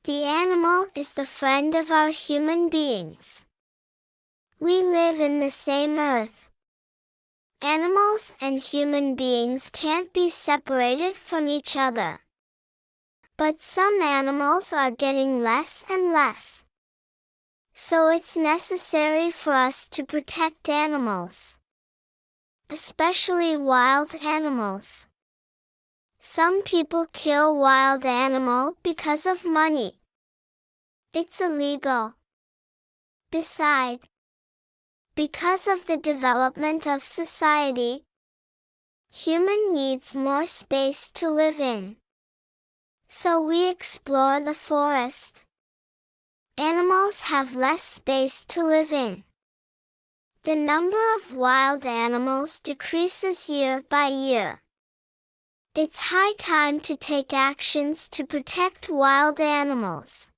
The animal is the friend of our human beings. We live in the same earth. Animals and human beings can't be separated from each other. But some animals are getting less and less. So it's necessary for us to protect animals, especially wild animals. Some people kill wild animals because of money. It's illegal. Besides, because of the development of society, human needs more space to live in. So we explore the forest. Animals have less space to live in. The number of wild animals decreases year by year. It's high time to take actions to protect wild animals.